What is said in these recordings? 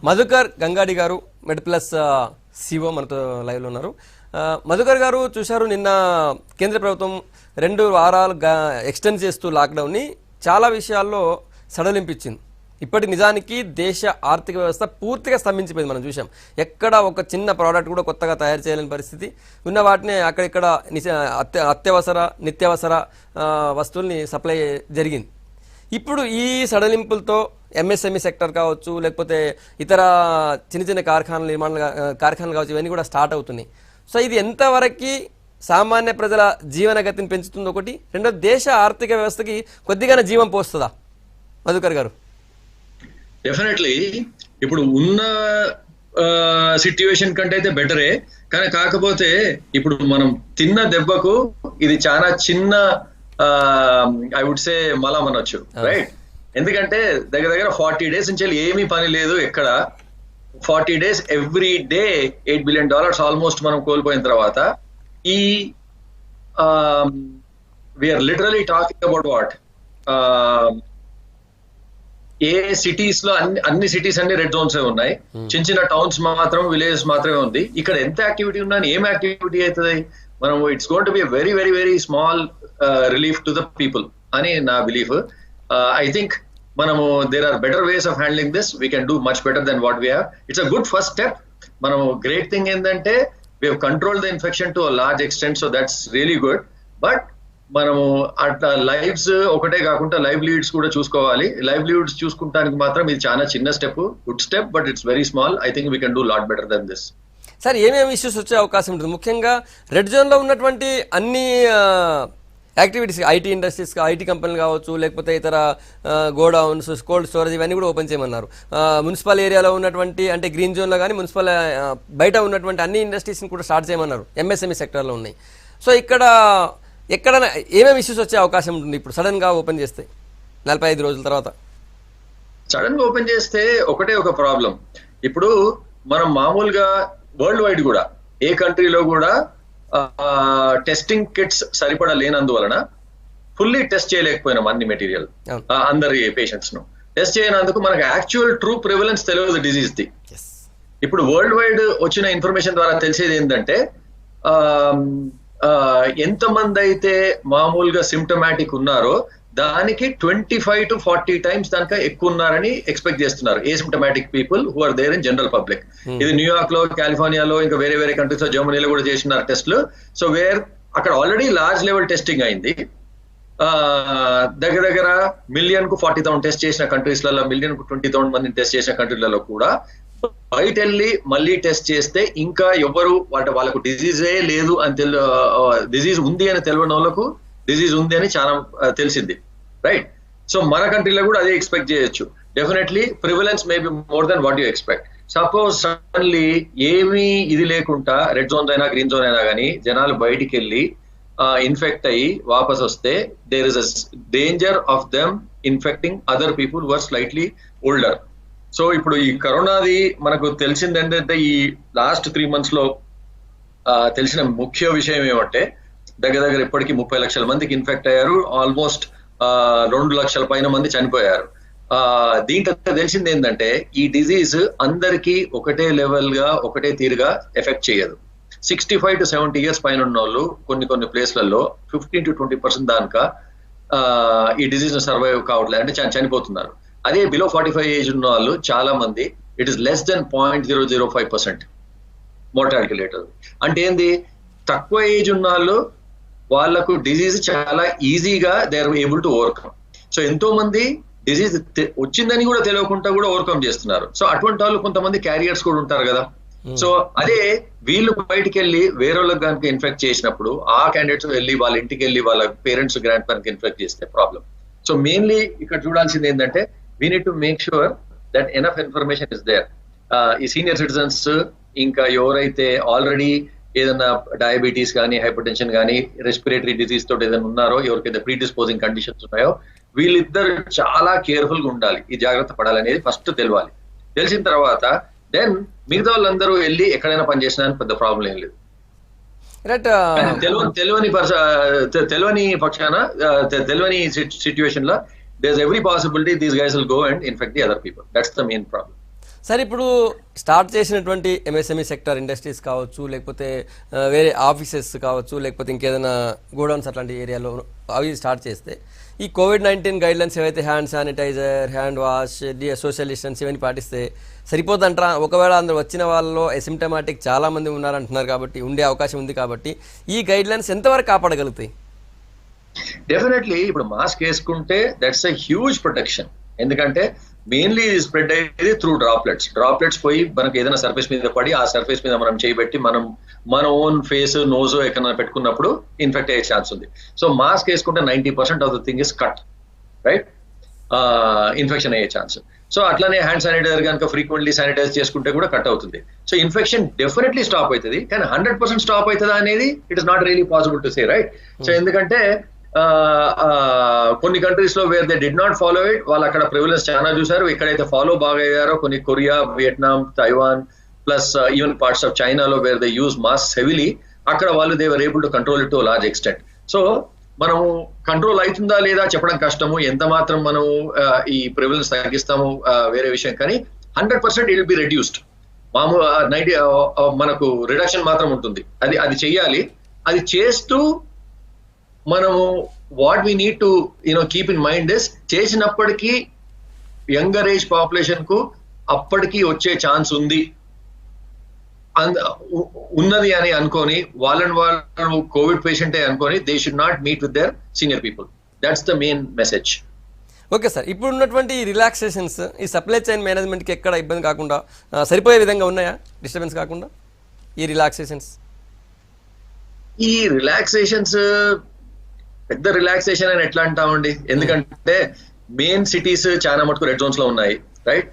మధుకర్ గంగాడి గారు మెడ్ plus CO మనతో లైవ్లో ఉన్నారు. మధుకర్ గారు చూశారు, నిన్న కేంద్ర ప్రభుత్వం 2 వారాలు ఎక్స్టెండ్ చేస్తూ లాక్డౌన్ని చాలా విషయాల్లో సడలింపించింది. ఇప్పటి నిజానికి దేశ ఆర్థిక వ్యవస్థ పూర్తిగా స్తంభించిపోయింది. మనం చూసాం, ఎక్కడ ఒక చిన్న ప్రోడక్ట్ కూడా కొత్తగా తయారు చేయలేని పరిస్థితి. ఉన్న వాటిని అక్కడిక్కడ అత్యవసర నిత్యావసర వస్తువుల్ని సప్లై జరిగింది. ఇప్పుడు ఈ సడలింపులతో ఎంఎస్ఎంఈ సెక్టర్ కావచ్చు, లేకపోతే ఇతర చిన్న చిన్న కార్ఖానాలు కావచ్చు, ఇవన్నీ కూడా స్టార్ట్ అవుతున్నాయి. సో ఇది ఎంతవరకు సామాన్య ప్రజల జీవనగతిని పెంచుతుంది ఒకటి, రెండోది దేశ ఆర్థిక వ్యవస్థకి కొద్దిగానే జీవం పోస్తుందా మధుకర్ గారు? డెఫినెట్లీ ఇప్పుడు ఉన్న సిట్యుయేషన్ కంటే అయితే బెటరే, కానీ కాకపోతే ఇప్పుడు మనం తిన్న దెబ్బకు ఇది చాలా చిన్న ఐ వుడ్ సే మలం అనొచ్చు, రైట్? ఎందుకంటే దగ్గర దగ్గర 40 days నుంచి ఏమీ పని లేదు ఎక్కడ. 40 days every day $8 billion almost మనం కోల్పోయిన తర్వాత ఈ we are literally talking about what, ఏ సిటీస్ లో అన్ని సిటీస్ అన్ని రెడ్ జోన్స్ ఉన్నాయి, చిన్న చిన్న టౌన్స్ మాత్రం విలేజెస్ మాత్రమే ఉంది. ఇక్కడ ఎంత యాక్టివిటీ ఉన్నా ఏం యాక్టివిటీ అవుతుంది? మనం it's going to be very very very small relief to the people అని నా బిలీఫ్. ఐ థింక్ మనము there are better ways of handling this, we can do much better than what we have. It's a good first step. మనం great thing ఏంటంటే we have control the infection to a large extent, so that's really good. But మనము అట్లా lives ఒకటే కాకుండా livelihoods కూడా చూసుకోవాలి. Livelihoods చూసుకుంటానికి మాత్రం ఇది చాలా చిన్న step, good step, but it's very small. I think we can do lot better than this. Sir, ఏమేమి ఇష్యూస్ వచ్చే అవకాశం ఉంటుంది? ముఖ్యంగా రెడ్ జోన్లో ఉన్నటువంటి అన్ని యాక్టివిటీస్, ఐటీ ఇండస్ట్రీస్, ఐటీ కంపెనీలు కావచ్చు, లేకపోతే ఇతర గోడౌన్స్, కోల్డ్ స్టోరేజ్, ఇవన్నీ కూడా ఓపెన్ చేయమన్నారు. మున్సిపల్ ఏరియాలో ఉన్నటువంటి అంటే గ్రీన్ జోన్లో కానీ మున్సిపల్ బయట ఉన్నటువంటి అన్ని ఇండస్ట్రీస్ని కూడా స్టార్ట్ చేయమన్నారు. ఎంఎస్ఎంఈ సెక్టర్లో ఉన్నాయి. సో ఇక్కడ ఎక్కడైనా ఏమేమి ఇష్యూస్ వచ్చే అవకాశం ఉంటుంది ఇప్పుడు సడన్ గా ఓపెన్ చేస్తే 45 రోజుల తర్వాత? సడన్ గా ఓపెన్ చేస్తే ఒకటే ఒక ప్రాబ్లం. ఇప్పుడు మనం మామూలుగా వరల్డ్ వైడ్ కూడా ఏ కంట్రీలో కూడా టెస్టింగ్ కిట్స్ సరిపడా లేనందువలన ఫుల్లీ టెస్ట్ చేయలేకపోయినాం అన్ని మెటీరియల్, అందరి పేషెంట్స్ ను టెస్ట్ చేయనందుకు మనకు యాక్చువల్ ట్రూ ప్రివలెన్స్ తెలియదు డిజీజ్ ది. ఇప్పుడు వరల్డ్ వైడ్ వచ్చిన ఇన్ఫర్మేషన్ ద్వారా తెలిసేది ఏంటంటే ఎంతమంది అయితే మామూలుగా సిమ్టమాటిక్ ఉన్నారో దానికి 25 to 40 times దానిక ఎక్కువ ఉన్నారని ఎక్స్పెక్ట్ చేస్తున్నారు asymptomatic people who are there in general public. ఇది న్యూయార్క్ లో, కాలిఫోర్నియాలో, ఇంకా వేరే వేరే కంట్రీస్ లో, జర్మనీలో కూడా చేస్తున్నారు టెస్ట్లు. సో అక్కడ ఆల్రెడీ లార్జ్ లెవెల్ టెస్టింగ్ అయింది. దగ్గర దగ్గర 1,40,000 టెస్ట్ చేసిన కంట్రీస్లలో, 1,20,000 మందిని టెస్ట్ చేసిన కంట్రీలలో కూడా బయట వెళ్ళి మళ్ళీ టెస్ట్ చేస్తే ఇంకా ఎవరు వాళ్ళకు డిజీజే లేదు అని డిజీజ్ ఉంది అని తెలియని వాళ్ళకు డిజీజ్ ఉంది అని చాలా తెలిసింది, రైట్? సో మన కంట్రీలో కూడా అదే ఎక్స్పెక్ట్ చేయొచ్చు. Definitely prevalence may be more than what you expect. Suppose suddenly ఏమీ ఇది లేకుండా రెడ్ జోన్ అయినా గ్రీన్ జోన్ అయినా కానీ జనాలు బయటికి వెళ్ళి ఇన్ఫెక్ట్ అయ్యి వాపస్ వస్తే there is a danger of them infecting other people who are slightly older. So ఇప్పుడు ఈ కరోనాది మనకు తెలిసింది ఏంటంటే ఈ లాస్ట్ 3 months లో తెలిసిన ముఖ్య విషయం ఏమంటే దగ్గర దగ్గర ఇప్పటికీ 30 లక్షల మందికి ఇన్ఫెక్ట్ అయ్యారు, ఆల్మోస్ట్ 2 లక్షల పైన మంది చనిపోయారు. దీంట్లో తెలిసింది ఏంటంటే ఈ డిజీజ్ అందరికీ ఒకటే లెవెల్ గా ఒకటే తీరుగా ఎఫెక్ట్ చేయదు. 65 to 70 years పైన ఉన్న వాళ్ళు కొన్ని ప్లేస్లలో 15 to 20% దానిక ఈ డిజీజ్ సర్వైవ్ కావట్లేదు, అంటే చనిపోతున్నారు. అదే బిలో 45 ఏజ్ ఉన్న వాళ్ళు చాలా మంది it is less than 0.005% mortality rate. అంటే ఏంది, తక్కువ ఏజ్ ఉన్న వాళ్ళు వాళ్ళకు డిజీజ్ చాలా ఈజీగా they are able to overcome. So ఎంతో మంది డిజీజ్ వచ్చిందని కూడా తెలియకుండా కూడా ఓవర్కమ్ చేస్తున్నారు. సో అటువంటి వాళ్ళు కొంతమంది క్యారియర్స్ కూడా ఉంటారు కదా. సో అదే వీళ్ళు బయటికి వెళ్ళి వేరే వాళ్ళకి కనుక ఇన్ఫెక్ట్ చేసినప్పుడు ఆ క్యాండిడేట్స్ వెళ్ళి వాళ్ళ ఇంటికి వెళ్ళి వాళ్ళ పేరెంట్స్, గ్రాండ్ పేరెంట్స్ ఇన్ఫెక్ట్ చేస్తే ప్రాబ్లం. సో మెయిన్లీ ఇక్కడ చూడాల్సింది ఏంటంటే we need to make sure that enough information is there. ఈ సీనియర్ సిటిజన్స్ ఇంకా ఎవరైతే ఆల్రెడీ ఏదైనా డయాబెటీస్ కానీ, హైపర్ టెన్షన్ కానీ, రెస్పిరేటరీ డిజీజ్ తోటి ఏదైనా ఉన్నారో, ఎవరికైతే ప్రీడిస్పోజింగ్ కండిషన్స్ ఉన్నాయో వీళ్ళిద్దరు చాలా కేర్ఫుల్ గా ఉండాలి, ఈ జాగ్రత్త పడాలనేది ఫస్ట్ తెలియాలి. తెలిసిన తర్వాత దెన్ మిగతా వాళ్ళందరూ వెళ్ళి ఎక్కడైనా పనిచేసినా పెద్ద ప్రాబ్లం ఏం లేదు. తెలియని పక్షాన తెలియని సిచ్యువేషన్ లో there's every possibility these guys will go and infect the other people. That's the main problem. Sir ఇప్పుడు స్టార్ట్ చేసినటువంటి ఎంఎస్ఎంఈ సెక్టర్ ఇండస్ట్రీస్ కావచ్చు, లేకపోతే వేరే ఆఫీసెస్ కావచ్చు, లేకపోతే ఇంకేదైనా గోడౌన్స్ అట్లాంటి ఏరియాలో అవి స్టార్ట్ చేస్తే ఈ కోవిడ్-19 గైడ్లైన్స్ ఏవైతే hand sanitizer, hand wash, social distance ఇవన్నీ పాటిస్తే సరిపోతుంటారా? ఒకవేళ అందరూ వచ్చిన వాళ్ళలో అసిమ్టమాటిక్ చాలామంది ఉన్నారంటున్నారు కాబట్టి, ఉండే అవకాశం ఉంది కాబట్టి ఈ గైడ్లైన్స్ ఎంతవరకు కాపాడగలుగుతాయి? డెఫినెట్లీ ఇప్పుడు మాస్క్ వేసుకుంటే దట్స్ ఎ హ్యూజ్ ప్రొటెక్షన్. ఎందుకంటే మెయిన్లీ ఇది స్ప్రెడ్ అయ్యేది త్రూ డ్రాప్లెట్స్ పోయి మనకి ఏదైనా సర్ఫేస్ మీద పడి ఆ సర్ఫేస్ మీద మనం చేయబెట్టి మన ఓన్ ఫేస్, నోజ్ ఎక్కడైనా పెట్టుకున్నప్పుడు ఇన్ఫెక్ట్ అయ్యే ఛాన్స్ ఉంది. సో మాస్క్ వేసుకుంటే 90% of the thing is cut, right, infection అయ్యే ఛాన్స్. సో అట్లానే హ్యాండ్ శానిటైజర్ కనుక ఫ్రీక్వెంట్లీ శానిటైజ్ చేసుకుంటే కూడా కట్ అవుతుంది. సో ఇన్ఫెక్షన్ డెఫినెట్లీ స్టాప్ అవుతుంది, కానీ 100% స్టాప్ అవుతుందా అనేది it is not really possible to say, right. So ఎందుకంటే కొన్ని కంట్రీస్ లో where they did not follow it, వాళ్ళు అక్కడ ప్రివిలెన్స్ చాలా చూసారు. ఎక్కడైతే ఫాలో బాగా అయ్యారో కొన్ని Korea, Vietnam, Taiwan plus even parts of చైనాలో where they use mask heavily, అక్కడ వాళ్ళు they were able to control it to large extent. So మనము కంట్రోల్ అవుతుందా లేదా చెప్పడం కష్టము, ఎంత మాత్రం మనము ఈ ప్రివిలెన్స్ తగ్గిస్తాము వేరే విషయం, కానీ 100% ఇట్ విల్ బి రెడ్యూస్డ్. మామూలు 90 మనకు రిడక్షన్ మాత్రం ఉంటుంది. అది చెయ్యాలి. అది చేస్తూ మనము what we need to keep in mind is, చేసినప్పటికీ యంగర్ ఏజ్ పాపులేషన్ కు అప్పటికి వచ్చే ఛాన్స్ ఉన్నది అని అనుకొని వాళ్ళు కోవిడ్ పేషెంటే అనుకొని they should not meet with their senior people. That's the main message. Okay sir, ఇప్పుడు ఉన్నటువంటి రిలాక్సేషన్స్ ఈ సప్లై చైన్ మేనేజ్మెంట్కి ఎక్కడ ఇబ్బంది కాకుండా సరిపోయే విధంగా ఉన్నాయా, డిస్టర్బెన్స్ కాకుండా ఈ రిలాక్సేషన్స్? ఈ రిలాక్సేషన్స్ పెద్ద రిలాక్సేషన్ అని ఎట్లా అంటామండి, ఎందుకంటే మెయిన్ సిటీస్ చాలా మటుకు రెడ్ జోన్స్ లో ఉన్నాయి, right.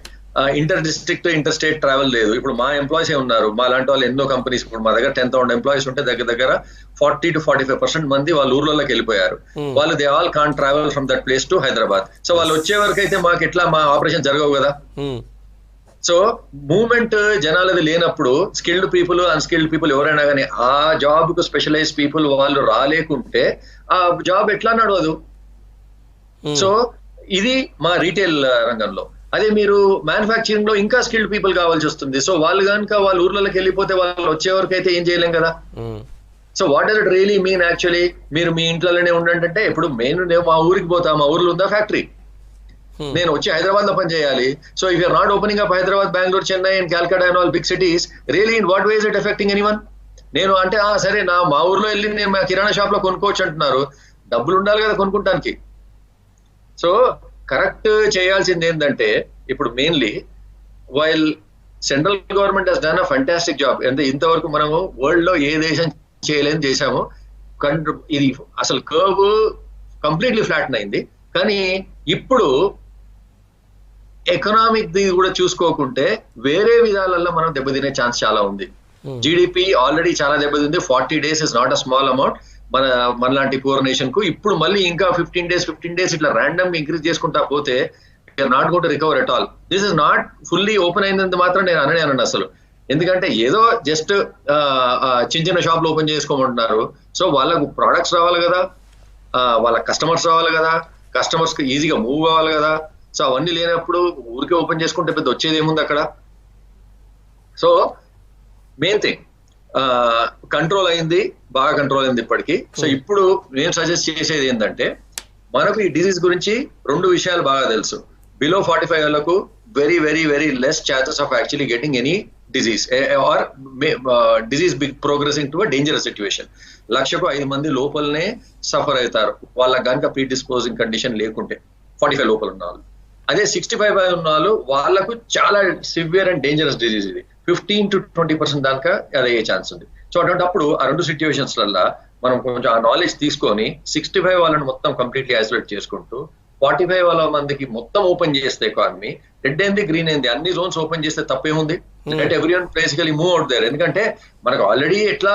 Inter district, inter state travel లేదు. ఇప్పుడు మా ఎంప్లాయీస్ ఉన్నారు, మా లాంటి వాళ్ళు ఎన్నో కంపెనీస్, ఇప్పుడు మా దగ్గర 10,000 ఎంప్లాయీస్ ఉంటే దగ్గర 40 to 45% మంది వాళ్ళ ఊర్లలోకి వెళ్ళిపోయారు. వాళ్ళు they all can't travel from that place to Hyderabad. So వాళ్ళు వచ్చే వరకు అయితే మాకు ఎట్లా మా ఆపరేషన్ జరగవు కదా. సో మూవ్మెంట్ జనాలది లేనప్పుడు స్కిల్డ్ పీపుల్, అన్స్కిల్డ్ పీపుల్ ఎవరైనా కానీ ఆ జాబ్ కు స్పెషలైజ్ పీపుల్ వాళ్ళు రాలేకుంటే ఆ జాబ్ ఎట్లా నడవదు. సో ఇది మా రీటైల్ రంగంలో. అదే మీరు మ్యానుఫ్యాక్చరింగ్ లో ఇంకా స్కిల్డ్ పీపుల్ కావాల్సి వస్తుంది. సో వాళ్ళు కనుక వాళ్ళ ఊర్లలోకి వెళ్ళిపోతే వాళ్ళు వచ్చే వరకు అయితే ఏం చేయలేం కదా. So what does it really mean actually? మీరు మీ ఇంట్లోనే ఉండండి అంటే, ఇప్పుడు నేను మా ఊరికి పోతా, మా ఊర్లో ఉందా ఫ్యాక్టరీ, నేను వచ్చి హైదరాబాద్ లో పని చేయాలి. So if your not opening up Hyderabad, Bengaluru, Chennai and Calcutta and all big cities, really in what way is it affecting anyone? నేను అంటే సరే మా ఊర్లో వెళ్ళి నేను మా కిరాణా షాప్ లో కొనుక్కోవచ్చు అంటున్నారు, డబ్బులు ఉండాలి కదా కొనుక్కుంటానికి. సో కరెక్ట్ చేయాల్సింది ఏంటంటే, ఇప్పుడు mainly while central government has done a fantastic job. అంటే ఇంతవరకు మనము వరల్డ్ లో ఏ దేశం చేయలేని చేశాము. ఇది అసలు కర్వ్ కంప్లీట్లీ ఫ్లాట్ అయింది. కానీ ఇప్పుడు ఎకనామిక్ ది కూడా చూసుకోకుంటే వేరే విధాలలో మనం దెబ్బతినే ఛాన్స్ చాలా ఉంది. జీడిపి ఆల్రెడీ చాలా దెబ్బతింది. 40 days is not a small amount మనలాంటి పూర్ నేషన్ కు. ఇప్పుడు మళ్ళీ ఇంకా 15 days ఇట్లా ర్యాండమ్ ఇంక్రీజ్ చేసుకుంటా పోతే not going to recover at all. This is not fully open అయినందుకు మాత్రం నేను అనను అసలు. ఎందుకంటే ఏదో జస్ట్ చిన్న షాప్లు ఓపెన్ చేసుకోమంటున్నారు. సో వాళ్ళకు ప్రొడక్ట్స్ రావాలి కదా, వాళ్ళ కస్టమర్స్ రావాలి కదా, కస్టమర్స్ కి ఈజీగా మూవ్ కావాలి కదా. సో అవన్నీ లేనప్పుడు ఊరికే ఓపెన్ చేసుకుంటే పెద్ద వచ్చేది ఏముంది అక్కడ. సో మెయిన్ థింగ్ కంట్రోల్ అయింది, బాగా కంట్రోల్ అయింది ఇప్పటికీ. సో ఇప్పుడు నేను సజెస్ట్ చేసేది ఏంటంటే, మనకు ఈ డిసీజ్ గురించి 2 విషయాలు బాగా తెలుసు. బిలో 45 వాళ్ళకు very very very less chances of actually getting any disease or disease big progressing to a dangerous situation. 1,00,000కు 5 మంది లోపలనే సఫర్ అవుతారు వాళ్ళకి కనుక ప్రీ డిస్పోజింగ్ కండిషన్ లేకుంటే, 45 లోపల ఉన్న వాళ్ళు. అదే 65 ఉన్న వాళ్ళు వాళ్ళకు చాలా సివియర్ అండ్ డేంజరస్ డిసీజ్ ఇది. 15 to 20% దాకా అది అయ్యే ఛాన్స్ ఉంది. సో అటువంటిప్పుడు ఆ 2 సిచ్యువేషన్స్ వల్ల మనం కొంచెం ఆ నాలెడ్జ్ తీసుకొని 65 వాళ్ళని మొత్తం కంప్లీట్లీ ఐసోలేట్ చేసుకుంటూ 45 వాళ్ళ మందికి మొత్తం ఓపెన్ చేస్తే ఎకానమీ, రెడ్ అయింది, గ్రీన్ అయింది, అన్ని జోన్స్ ఓపెన్ చేస్తే తప్పేముంది. అంటే everyone basically move out there. ఎందుకంటే మనకు ఆల్రెడీ ఎట్లా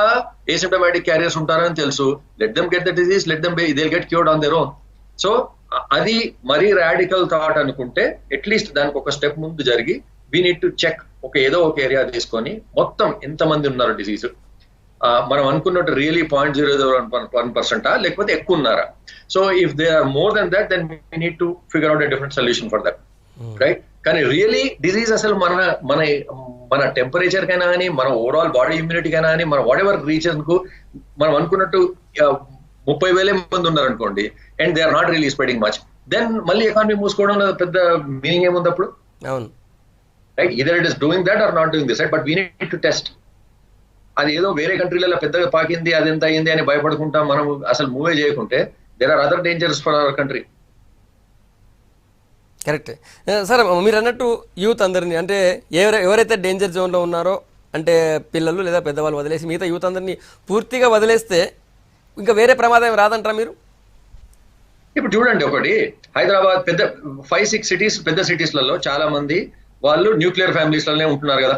ఏసిమ్టమాటిక్ క్యారియర్స్ ఉంటారని తెలుసు. Let them get the disease, let them they get cured on their own. So అది మరీ రాడికల్ థాట్ అనుకుంటే అట్లీస్ట్ దానికి ఒక స్టెప్ ముందు జరిగి వీ నీడ్ టు చెక్. ఏదో ఒక ఏరియా తీసుకొని మొత్తం ఎంతమంది ఉన్నారు డిసీజ్, మనం అనుకున్నట్టు రియలీ 0.001% లేకపోతే ఎక్కువ ఉన్నారా. So if they are more than that, then we need to figure out a different solution for that, right. కానీ రియలీ డిజీజ్ అసలు మన మన మన టెంపరేచర్ కైనా కానీ మన ఓవరాల్ బాడీ ఇమ్యూనిటీ కైనా కానీ మన వాట్ ఎవర్ రీజన్ కు మనం అనుకున్నట్టు 30,000 మంది ఉన్నారు అనుకోండి, and they are not really spreading much, then మళ్ళీ ఎకానమీ మూసుకోవడంలో పెద్ద మీనింగ్ ఏముంది అప్పుడు? అవును, right, either it is doing that or not doing this, right, but we need to test. అది ఏదో వేరే కంట్రీలలో పెద్దగా పాకింది అది ఎంత అయింది అని భయపడుకుంటాం మనం అసలు మూవే చేయకుంటే there are other dangers for our country. Correct sir. మీరు అన్నట్టు యూత్ అందరినీ అంటే ఎవరైతే డేంజర్ జోన్లో ఉన్నారో అంటే పిల్లలు లేదా పెద్దవాళ్ళు వదిలేసి మిగతా యూత్ అందరినీ పూర్తిగా వదిలేస్తే ఇంకా వేరే ప్రమాదం రాదంటారా మీరు? ఇప్పుడు చూడండి, ఒకటి హైదరాబాద్ పెద్ద 5-6 సిటీస్, పెద్ద సిటీస్లలో చాలా మంది వాళ్ళు న్యూక్లియర్ ఫ్యామిలీస్ లోనే ఉంటున్నారు కదా,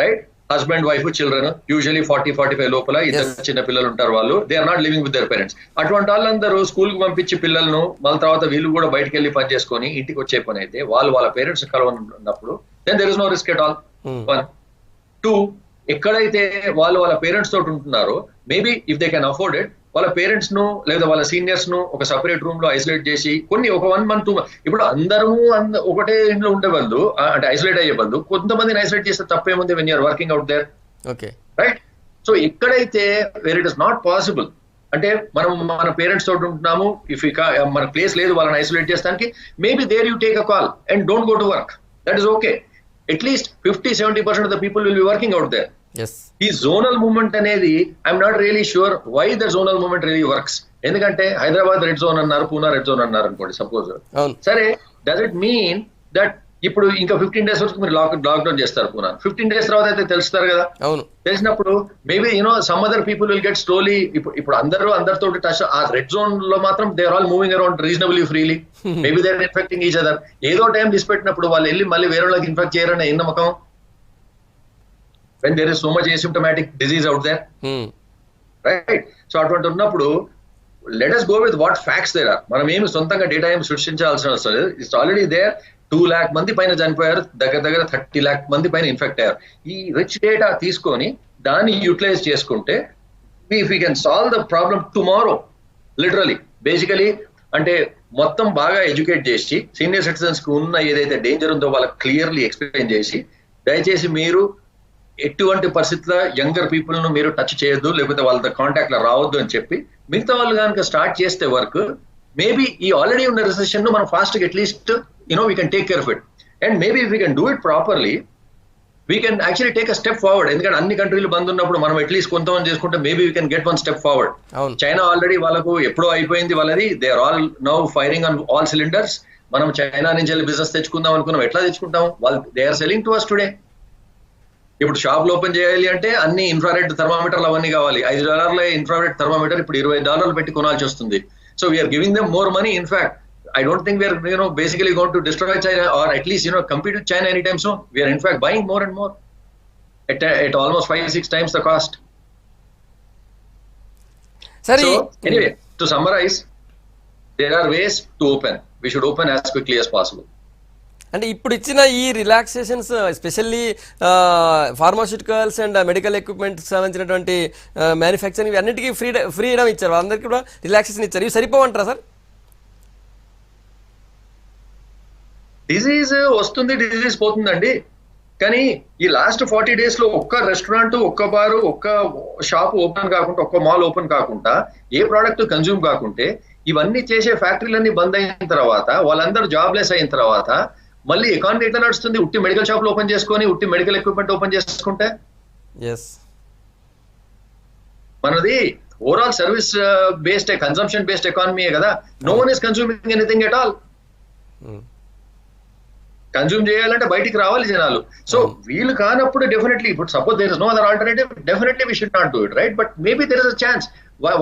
right? Husband, wife, children, usually 40-45 లోపల ఇద్దరు చిన్న పిల్లలు ఉంటారు. వాళ్ళు they are not living with their parents. అటువంటి వాళ్ళందరూ స్కూల్ కు పంపించి పిల్లలను మళ్ళీ తర్వాత వీళ్ళు కూడా బయటకు వెళ్ళి పని చేసుకొని ఇంటికి వచ్చే పని అయితే వాళ్ళు వాళ్ళ పేరెంట్స్ కలవనున్నప్పుడు then there is no risk at all. 1, 2, ఎక్కడైతే వాళ్ళు వాళ్ళ పేరెంట్స్ తోటి ఉంటున్నారో maybe if they can afford it వాళ్ళ పేరెంట్స్ ను లేదా వాళ్ళ సీనియర్స్ ను ఒక సపరేట్ రూమ్ లో ఐసోలేట్ చేసి కొన్ని ఒక 1 month 2 months, ఇప్పుడు అందరూ ఒకటే ఇంట్లో ఉండే బదులు అంటే ఐసోలేట్ అయ్యే బదులు కొంతమందిని ఐసోలేట్ చేస్తే తప్పేముంది when you're working out there, okay, right? So ఎక్కడైతే where it is not possible అంటే మనం మన పేరెంట్స్ తోటి ఉంటున్నాము, ఇఫ్ మన ప్లేస్ లేదు వాళ్ళని ఐసోలేట్ చేస్తానికి, maybe there you take a call and don't go to work, that is okay. At least 50-70% of the people will be working out there. ఈ జోనల్ మూవ్మెంట్ అనేది I'm not really sure why the zonal movement really works. ఎందుకంటే Hyderabad red zone అన్నారు, Poona red zone అన్నారు అనుకోండి suppose, సరే, does it mean that ఇప్పుడు ఇంకా 15 days వరకు మీరు లాక్డౌన్ చేస్తారు పూనా, 15 days తర్వాత అయితే తెలుస్తారు కదా, తెలిసినప్పుడు maybe some other people will get slowly. ఇప్పుడు అందరితో టచ్ ఆ రెడ్ జోన్ లో మాత్రం they are all moving around reasonably freely, maybe they are infecting each other. ఏదో టైం తీసిపెట్టినప్పుడు వాళ్ళు వెళ్ళి మళ్ళీ వేరే వాళ్ళకి ఇన్ఫెక్ట్ చేయరనే ఏ నమ్మకం? when there is so much asymptomatic disease out there, right? So అటువంటి ఉన్నప్పుడు let us go with what facts there are. మనం ఏమి సొంతంగా డేటా ఏమి సృష్టించాల్సిన అవసరం లేదు. It's already there. 2 lakh మంది పైన చనిపోయారు, దగ్గర 30 lakh మంది పైన ఇన్ఫెక్ట్ అయ్యారు. ఈ రిచ్ డేటా తీసుకొని దాన్ని యూటిలైజ్ చేసుకుంటే if we can solve the problem tomorrow, literally basically అంటే మొత్తం బాగా ఎడ్యుకేట్ చేసి సీనియర్ సిటిజన్స్ కి ఉన్న ఏదైతే డేంజర్ ఉందో వాళ్ళకి క్లియర్లీ ఎక్స్ప్లెయిన్ చేసి దయచేసి మీరు ఎటువంటి పరిస్థితుల్లో యంగర్ పీపుల్ ను మీరు టచ్ చేయొద్దు, లేకపోతే వాళ్ళతో కాంటాక్ట్ లో రావద్దు అని చెప్పి మిగతా వాళ్ళు కనుక స్టార్ట్ చేస్తే వర్క్, మేబీ ఈ ఆల్రెడీ ఉన్న రిసెషన్ ను మనం ఫాస్ట్ గా at least we can take care of it. And maybe if we can do it properly we can actually take a step forward. ఎందుకంటే అన్ని కంట్రీలు బంద్ ఉన్నప్పుడు మనం అట్లీస్ట్ కొంతమంది చేసుకుంటే maybe we can get 1 step forward. China already వాళ్ళకు ఎప్పుడో అయిపోయింది వాళ్ళది, they are all now firing on all cylinders. మనం చైనా నుంచి వెళ్ళి బిజినెస్ తెచ్చుకుందాం అనుకున్నాం, ఎట్లా తెచ్చుకుంటాం? వాళ్ళు they are selling to us today. ఇప్పుడు షాపులు ఓపెన్ చేయాలి అంటే అన్ని ఇన్ఫ్రారెడ్ థర్మామీటర్లు అవన్నీ కావాలి. $5 ఇన్ఫ్రారెడ్ థర్మామీటర్ ఇప్పుడు $20 పెట్టి కొనాల్సి వస్తుంది. So we are giving them more money. In fact I don't think we're basically going to destroy China or at least compete with China anytime soon. We are in fact buying more and more at almost 5-6 times the cost. So anyway, to summarize, there are ways to open. We should open as quickly as possible. అంటే ఇప్పుడు ఇచ్చిన ఈ relaxations especially pharmaceuticals and medical equipment సంబంధించినటువంటి manufacturing ఇవి అన్నిటికీ freedom ఇచ్చారు, వాళ్ళందరికీ కూడా రిలాక్సేషన్ ఇచ్చారు. ఇవి సరిపోవంటారా సార్? డిజీజ్ వస్తుంది, డిజీజ్ పోతుందండి. కానీ ఈ లాస్ట్ 40 days లో ఒక్క రెస్టారెంట్, ఒక్క బారు, ఒక్క షాప్ ఓపెన్ కాకుండా, ఒక్క మాల్ ఓపెన్ కాకుండా, ఏ ప్రోడక్ట్ కన్జ్యూమ్ కాకుంటే, ఇవన్నీ చేసే ఫ్యాక్టరీలన్నీ బంద్ అయిన తర్వాత, వాళ్ళందరూ జాబ్లెస్ అయిన తర్వాత మళ్ళీ ఎకానమీ ఎట్లా నడుస్తుంది? ఉట్టి మెడికల్ షాప్లు ఓపెన్ చేసుకొని, ఉట్టి మెడికల్ ఎక్విప్మెంట్ ఓపెన్ చేసుకుంటే మనది overall service based consumption based ఎకానమీయే కదా. No one is consuming anything at all. Consume చేయాలంటే బయటికి రావాలి జనాలు. సో వీళ్ళు కానప్పుడు డెఫినెట్లీ, ఇప్పుడు suppose there is no other alternative, definitely we should not do it, right? But maybe there is a chance.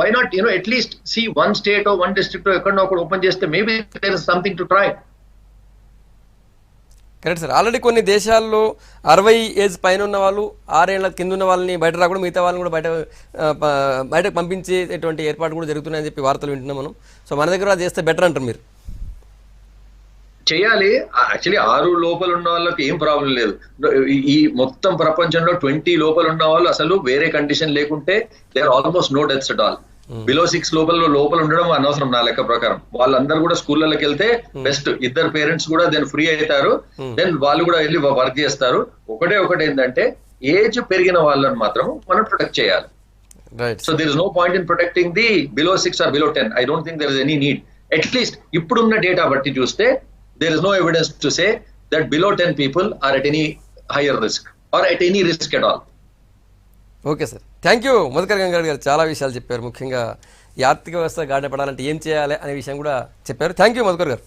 Why not at least see 1 state or 1 district ఎక్కడో ఒకటి open చేస్తే maybe there is something to try. Correct sir. Already కొన్ని దేశాల్లో 60 age పైన ఉన్న వాళ్ళు, 6 ఏళ్ల కింద ఉన్న వాళ్ళని బయట రాకుండా మిగతా వాళ్ళని కూడా బయటకు పంపించేటువంటి ఏర్పాటు కూడా జరుగుతున్నాయని చెప్పి వార్తలు వింటున్నాం మనం. సో మన దగ్గర అది చేస్తే బెటర్ అంటారు మీరు? చేయాలి. యాక్చువల్లీ 6 లోపల ఉన్న వాళ్ళకి ఏం ప్రాబ్లం లేదు. ఈ మొత్తం ప్రపంచంలో 20 లోపల ఉన్న వాళ్ళు అసలు వేరే కండిషన్ లేకుంటే they are almost no deaths at all. Below 6 లోపల ఉండడం అనవసరం నా లెక్క ప్రకారం. వాళ్ళందరూ కూడా స్కూళ్ళకి వెళ్తే బెస్ట్. ఇద్దరు పేరెంట్స్ కూడా దెన్ ఫ్రీ అవుతారు, దెన్ వాళ్ళు కూడా వెళ్ళి వర్క్ చేస్తారు. ఒకటి ఏంటంటే ఏజ్ పెరిగిన వాళ్ళని మాత్రం మనం ప్రొటెక్ట్ చేయాలి. Right. So there is no point in protecting the below 6 or below 10. I don't think there is any need. At least ఇప్పుడున్న డేటా బట్టి చూస్తే there is no evidence to say that below 10 people are at any higher risk or at any risk at all. Okay sir, thank you Madhukar Gangareddy garu. చాలా విషయాలు చెప్పారు, ముఖ్యంగా ఈ ఆర్థిక వ్యవస్థ గాడిన పడాలంటే ఏం చేయాలి అనే విషయం కూడా చెప్పారు. థ్యాంక్ యూ మధుకర్ గారు.